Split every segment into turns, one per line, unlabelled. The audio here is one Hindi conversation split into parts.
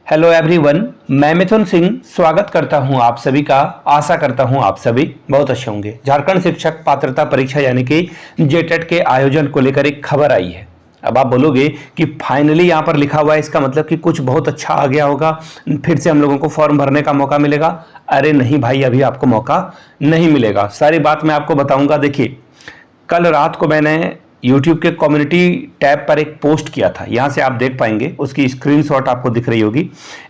हेलो एवरीवन, मैं मिथुन सिंह स्वागत करता हूं आप सभी का। आशा करता हूं आप सभी बहुत अच्छे होंगे। झारखंड शिक्षक पात्रता परीक्षा यानी कि जेटेट के आयोजन को लेकर एक खबर आई है। अब आप बोलोगे कि फाइनली यहां पर लिखा हुआ है, इसका मतलब कि कुछ बहुत अच्छा आ गया होगा, फिर से हम लोगों को फॉर्म भरने का मौका मिलेगा। अरे नहीं भाई, अभी आपको मौका नहीं मिलेगा। सारी बात मैं आपको बताऊंगा। देखिए, कल रात को मैंने YouTube के कम्युनिटी टैब पर एक पोस्ट किया था, यहाँ से आप देख पाएंगे, उसकी स्क्रीनशॉट आपको दिख रही होगी।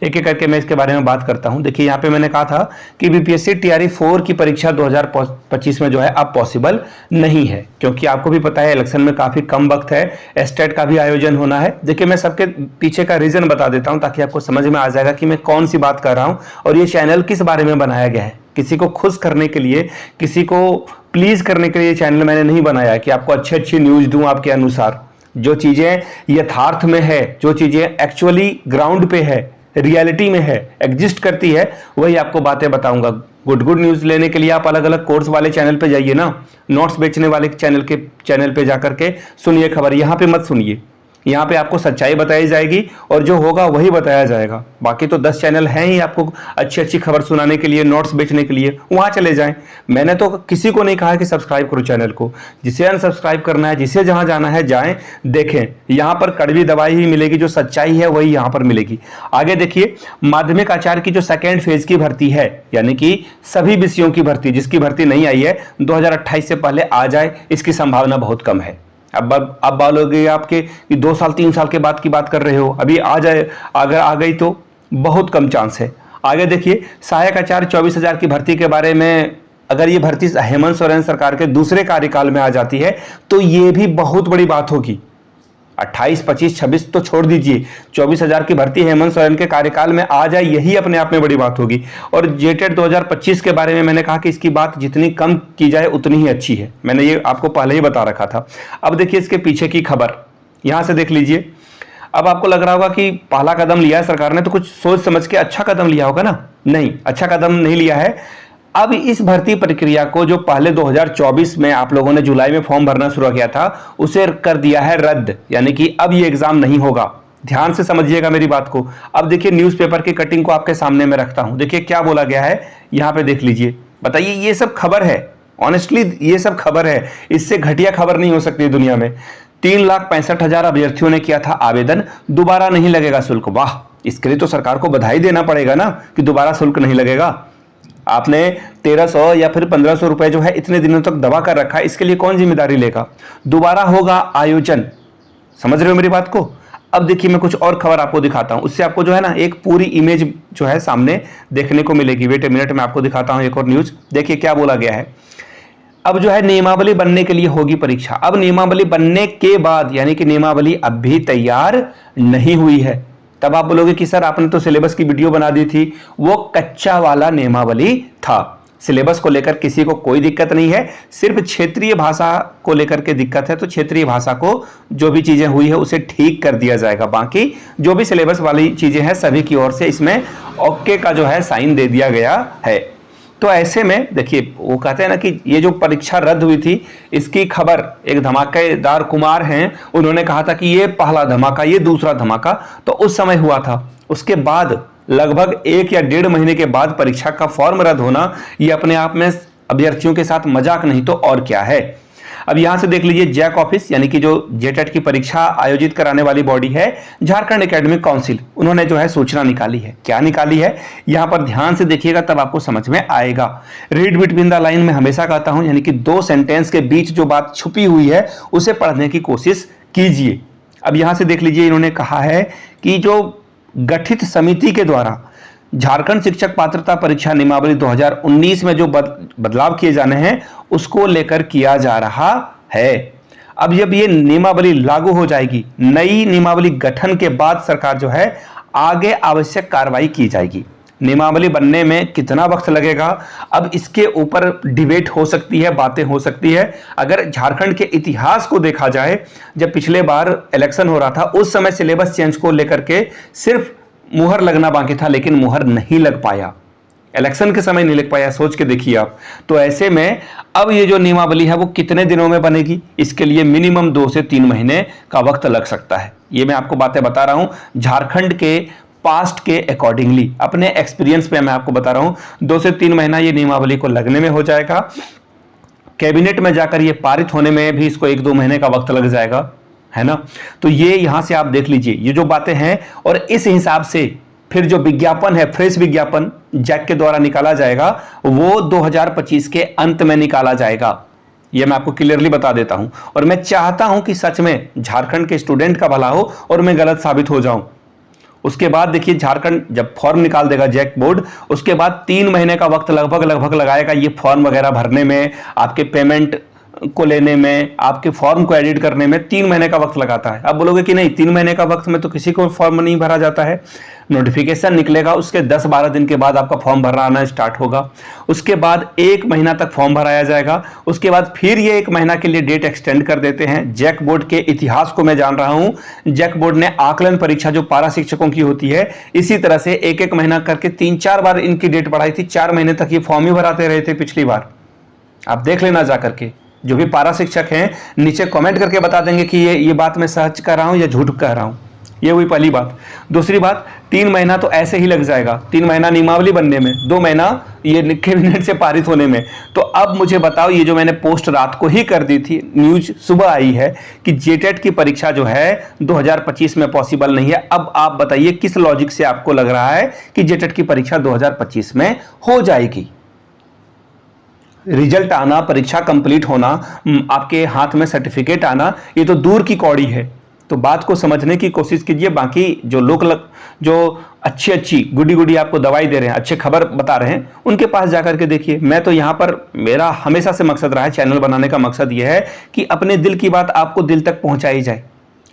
एक एक करके मैं इसके बारे में बात करता हूँ। देखिए, यहाँ पे मैंने कहा था कि बीपीएससी टीआरई 4 की परीक्षा 2025 में जो है अब पॉसिबल नहीं है, क्योंकि आपको भी पता है इलेक्शन में काफ़ी कम वक्त है, एस्टेट का भी आयोजन होना है। देखिए, मैं सबके पीछे का रीज़न बता देता हूँ ताकि आपको समझ में आ जाएगा कि मैं कौन सी बात कर रहा हूँ और ये चैनल किस बारे में बनाया गया है। किसी को खुश करने के लिए, किसी को प्लीज करने के लिए चैनल मैंने नहीं बनाया कि आपको अच्छी अच्छी न्यूज दूं आपके अनुसार। जो चीजें यथार्थ में है, जो चीजें एक्चुअली ग्राउंड पे है, रियलिटी में है, एग्जिस्ट करती है, वही आपको बातें बताऊंगा। गुड न्यूज लेने के लिए आप अलग अलग कोर्स वाले चैनल पे जाइए ना, नोट्स बेचने वाले चैनल पे जाकर के सुनिए खबर। यहाँ पे मत सुनिए, यहाँ पे आपको सच्चाई बताई जाएगी और जो होगा वही बताया जाएगा। बाकी तो 10 चैनल हैं ही आपको अच्छी अच्छी खबर सुनाने के लिए, नोट्स बेचने के लिए, वहाँ चले जाएं। मैंने तो किसी को नहीं कहा कि सब्सक्राइब करो चैनल को। जिसे अनसब्सक्राइब करना है, जिसे जहाँ जाना है जाएं, देखें। यहाँ पर कड़वी दवाई ही मिलेगी, जो सच्चाई है वही यहाँ पर मिलेगी। आगे देखिए, माध्यमिक आचार्य की जो सेकेंड फेज की भर्ती है, यानी कि सभी विषयों की भर्ती, जिसकी भर्ती नहीं आई है 2028 से पहले आ जाए, इसकी संभावना बहुत कम है। अब बोलोगे आपके कि 2 साल 3 साल के बाद की बात कर रहे हो, अभी आ जाए, अगर आ गई तो बहुत कम चांस है। आगे देखिए, सहायक आचार्य 24,000 की भर्ती के बारे में, अगर ये भर्ती हेमंत सोरेन सरकार के दूसरे कार्यकाल में आ जाती है तो ये भी बहुत बड़ी बात होगी। 28, 25, 26 तो छोड़ दीजिए, 24,000 की भर्ती हेमंत सोरेन के कार्यकाल में आ जाए, यही अपने आप में बड़ी बात होगी। और जेटेट 2025 के बारे में मैंने कहा कि इसकी बात जितनी कम की जाए उतनी ही अच्छी है। मैंने ये आपको पहले ही बता रखा था। अब देखिए इसके पीछे की खबर, यहां से देख लीजिए। अब आपको लग रहा होगा कि पहला कदम लिया है सरकार ने तो कुछ सोच समझ के अच्छा कदम लिया होगा ना। नहीं, अच्छा कदम नहीं लिया है। अब इस भर्ती प्रक्रिया को, जो पहले 2024 में आप लोगों ने जुलाई में फॉर्म भरना शुरू किया था, उसे कर दिया है रद्द, यानी कि अब ये एग्जाम नहीं होगा। ध्यान से समझिएगा मेरी बात को। अब देखिए, न्यूज़पेपर की कटिंग को आपके सामने में रखता हूं। देखिए क्या बोला गया है, यहां पे देख लीजिए। बताइए, ये सब खबर है, ऑनेस्टली ये सब खबर है, इससे घटिया खबर नहीं हो सकती दुनिया में। 3,65,000 अभ्यर्थियों ने किया था आवेदन, दोबारा नहीं लगेगा शुल्क। वाह, इसके लिए तो सरकार को बधाई देना पड़ेगा ना कि दोबारा शुल्क नहीं लगेगा। आपने 1,300 या फिर 1,500 रुपए जो है इतने दिनों तक दबा कर रखा है, इसके लिए कौन जिम्मेदारी लेगा। दोबारा होगा आयोजन, समझ रहे हो मेरी बात को। अब देखिए, मैं कुछ और खबर आपको दिखाता हूं, उससे आपको जो है ना एक पूरी इमेज जो है सामने देखने को मिलेगी। वेट ए मिनट, मैं आपको दिखाता हूं एक और न्यूज। देखिए क्या बोला गया है। अब जो है नियमावली बनने के लिए होगी परीक्षा। अब नियमावली बनने के बाद, यानी कि नियमावली अब भी तैयार नहीं हुई है। तब आप बोलोगे कि सर आपने तो सिलेबस की वीडियो बना दी थी, वो कच्चा वाला नियमावली था। सिलेबस को लेकर किसी को कोई दिक्कत नहीं है, सिर्फ क्षेत्रीय भाषा को लेकर के दिक्कत है। तो क्षेत्रीय भाषा को जो भी चीजें हुई है उसे ठीक कर दिया जाएगा। बाकी जो भी सिलेबस वाली चीजें हैं सभी की ओर से इसमें ओके का जो है साइन दे दिया गया है। तो ऐसे में देखिए, वो कहते हैं ना कि ये जो परीक्षा रद्द हुई थी, इसकी खबर एक धमाकेदार कुमार हैं, उन्होंने कहा था कि ये पहला धमाका, ये दूसरा धमाका तो उस समय हुआ था। उसके बाद लगभग 1 या 1.5 महीने के बाद परीक्षा का फॉर्म रद्द होना, ये अपने आप में अभ्यर्थियों के साथ मजाक नहीं तो और क्या है। अब यहां से देख लीजिए, जैक ऑफिस यानी कि जो जेटेट की परीक्षा आयोजित कराने वाली बॉडी है, झारखंड एकेडमिक काउंसिल, उन्होंने जो है सूचना निकाली है। क्या निकाली है, यहां पर ध्यान से देखिएगा तब आपको समझ में आएगा। रीड बिटवीन द लाइन में हमेशा कहता हूं, यानी कि 2 सेंटेंस के बीच जो बात छुपी हुई है उसे पढ़ने की कोशिश कीजिए। अब यहां से देख लीजिए, इन्होंने कहा है कि जो गठित समिति के द्वारा झारखंड शिक्षक पात्रता परीक्षा नियमावली 2019 में जो बदलाव किए जाने हैं उसको लेकर किया जा रहा है। अब जब ये नियमावली लागू हो जाएगी, नई नियमावली गठन के बाद सरकार जो है आगे आवश्यक कार्रवाई की जाएगी। नियमावली बनने में कितना वक्त लगेगा, अब इसके ऊपर डिबेट हो सकती है, बातें हो सकती है। अगर झारखंड के इतिहास को देखा जाए, जब पिछले बार इलेक्शन हो रहा था उस समय सिलेबस चेंज को लेकर के सिर्फ मुहर लगना बाकी था, लेकिन मुहर नहीं लग पाया, इलेक्शन के समय नहीं लग पाया। सोच के देखिए आप। तो ऐसे में अब ये जो नियमावली है वो कितने दिनों में बनेगी, इसके लिए मिनिमम 2 से 3 महीने का वक्त लग सकता है। ये मैं आपको बातें बता रहा हूं झारखंड के पास्ट के अकॉर्डिंगली, अपने एक्सपीरियंस पे मैं आपको बता रहा हूं, 2 से 3 महीना ये नियमावली को लगने में हो जाएगा। कैबिनेट में जाकर ये पारित होने में भी इसको 1-2 महीने का वक्त लग जाएगा, है ना। तो ये यहां से आप देख लीजिए ये जो बातें हैं, और इस हिसाब से फिर जो विज्ञापन है, फ्रेश विज्ञापन जैक के द्वारा निकाला जाएगा, वो 2025 के अंत में निकाला जाएगा। ये मैं आपको क्लियरली बता देता हूं, और मैं चाहता हूं कि सच में झारखंड के स्टूडेंट का भला हो और मैं गलत साबित हो जाऊं। उसके बाद देखिए झारखंड जब फॉर्म निकाल देगा जैक बोर्ड, उसके बाद 3 महीने का वक्त लगभग लगाएगा ये फॉर्म वगैरह भरने में, आपके पेमेंट को लेने में, आपके फॉर्म को एडिट करने में 3 महीने का वक्त लगाता है। अब बोलोगे कि नहीं 3 महीने का वक्त में तो किसी को फॉर्म नहीं भरा जाता है। नोटिफिकेशन निकलेगा, उसके 10-12 दिन के बाद आपका फॉर्म भरना आना स्टार्ट होगा। उसके बाद 1 महीना तक फॉर्म भराया जाएगा। उसके बाद फिर ये 1 महीना के लिए डेट एक्सटेंड कर देते हैं। जैक बोर्ड के इतिहास को मैं जान रहा हूं। जैक बोर्ड ने आकलन परीक्षा जो पारा शिक्षकों की होती है, इसी तरह से 1-1 महीना करके 3-4 बार इनकी डेट बढ़ाई थी। 4 महीने तक ये फॉर्म ही भराते रहे थे पिछली बार। आप देख लेना जा करके, जो भी पारा शिक्षक हैं नीचे कमेंट करके बता देंगे कि ये बात मैं सच कह रहा हूं या झूठ कह रहा हूं। ये हुई पहली बात। दूसरी बात, 3 महीना तो ऐसे ही लग जाएगा, 3 महीना नियमावली बनने में, 2 महीना ये कैबिनेट से पारित होने में। तो अब मुझे बताओ, ये जो मैंने पोस्ट रात को ही कर दी थी, न्यूज सुबह आई है कि जेटेट की परीक्षा जो है 2025 में पॉसिबल नहीं है। अब आप बताइए किस लॉजिक से आपको लग रहा है कि जेटेट की परीक्षा 2025 में हो जाएगी। रिजल्ट आना, परीक्षा कंप्लीट होना, आपके हाथ में सर्टिफिकेट आना, ये तो दूर की कौड़ी है। तो बात को समझने की कोशिश कीजिए। बाकी जो लोग जो अच्छी गुडी आपको दवाई दे रहे हैं, अच्छे खबर बता रहे हैं, उनके पास जाकर के देखिए। मैं तो यहाँ पर, मेरा हमेशा से मकसद रहा है, चैनल बनाने का मकसद यह है कि अपने दिल की बात आपको दिल तक पहुंचाई जाए।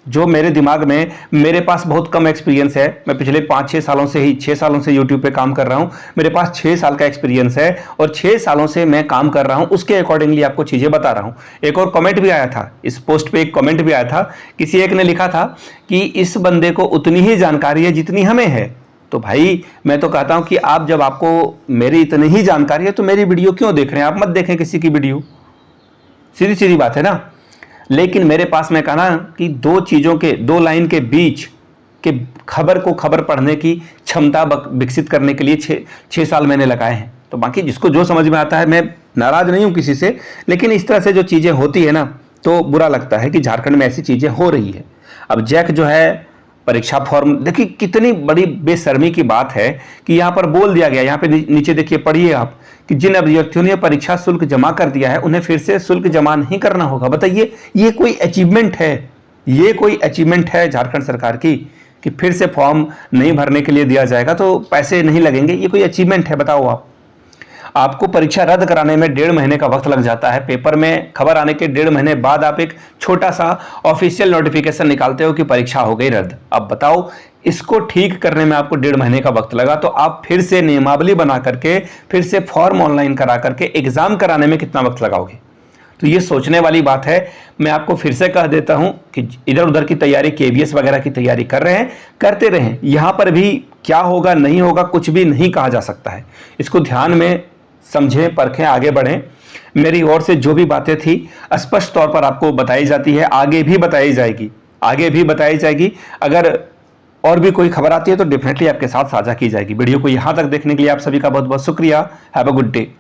जो मेरे दिमाग में, मेरे पास बहुत कम एक्सपीरियंस है, मैं पिछले 5-6 सालों से ही 6 सालों से यूट्यूब पे काम कर रहा हूं। मेरे पास 6 साल का एक्सपीरियंस है और 6 सालों से मैं काम कर रहा हूं, उसके अकॉर्डिंगली आपको चीजें बता रहा हूं। एक और कमेंट भी आया था, इस पोस्ट पे एक कमेंट भी आया था, किसी एक ने लिखा था कि इस बंदे को उतनी ही जानकारी है जितनी हमें है। तो भाई मैं तो कहता हूं कि आप, जब आपको मेरी इतनी ही जानकारी है तो मेरी वीडियो क्यों देख रहे हैं? आप मत देखें किसी की वीडियो, सीधी सीधी बात है ना। लेकिन मेरे पास, मैं कहा ना कि 2 चीजों के, 2 लाइन के बीच के खबर को खबर पढ़ने की क्षमता विकसित करने के लिए 6 साल मैंने लगाए हैं। तो बाकी जिसको जो समझ में आता है, मैं नाराज नहीं हूं किसी से, लेकिन इस तरह से जो चीजें होती है ना, तो बुरा लगता है कि झारखंड में ऐसी चीजें हो रही है। अब जैक जो है परीक्षा फॉर्म, देखिए कितनी बड़ी बेशर्मी की बात है कि यहां पर बोल दिया गया, यहां पे नीचे देखिए, पढ़िए आप, कि जिन अभ्यर्थियों ने परीक्षा शुल्क जमा कर दिया है उन्हें फिर से शुल्क जमा नहीं करना होगा। बताइए, ये कोई अचीवमेंट है? ये कोई अचीवमेंट है झारखंड सरकार की कि फिर से फॉर्म नहीं भरने के लिए दिया जाएगा तो पैसे नहीं लगेंगे? ये कोई अचीवमेंट है? बताओ आप। आपको परीक्षा रद्द कराने में 1.5 महीने का वक्त लग जाता है। पेपर में खबर आने के 1.5 महीने बाद आप एक छोटा सा ऑफिशियल नोटिफिकेशन निकालते हो कि परीक्षा हो गई रद्द। अब बताओ, इसको ठीक करने में आपको 1.5 महीने का वक्त लगा, तो आप फिर से नियमावली बना करके, फिर से फॉर्म ऑनलाइन करा करके एग्जाम कराने में कितना वक्त लगाओगे? तो ये सोचने वाली बात है। मैं आपको फिर से कह देता हूं कि इधर उधर की तैयारी, केवीएस वगैरह की तैयारी कर रहे हैं, करते रहें। यहां पर भी क्या होगा नहीं होगा कुछ भी नहीं कहा जा सकता है। इसको ध्यान में समझें, परखें, आगे बढ़ें। मेरी ओर से जो भी बातें थी स्पष्ट तौर पर आपको बताई जाती है, आगे भी बताई जाएगी, आगे भी बताई जाएगी। अगर और भी कोई खबर आती है तो डेफिनेटली आपके साथ साझा की जाएगी। वीडियो को यहां तक देखने के लिए आप सभी का बहुत बहुत शुक्रिया। Have a good day.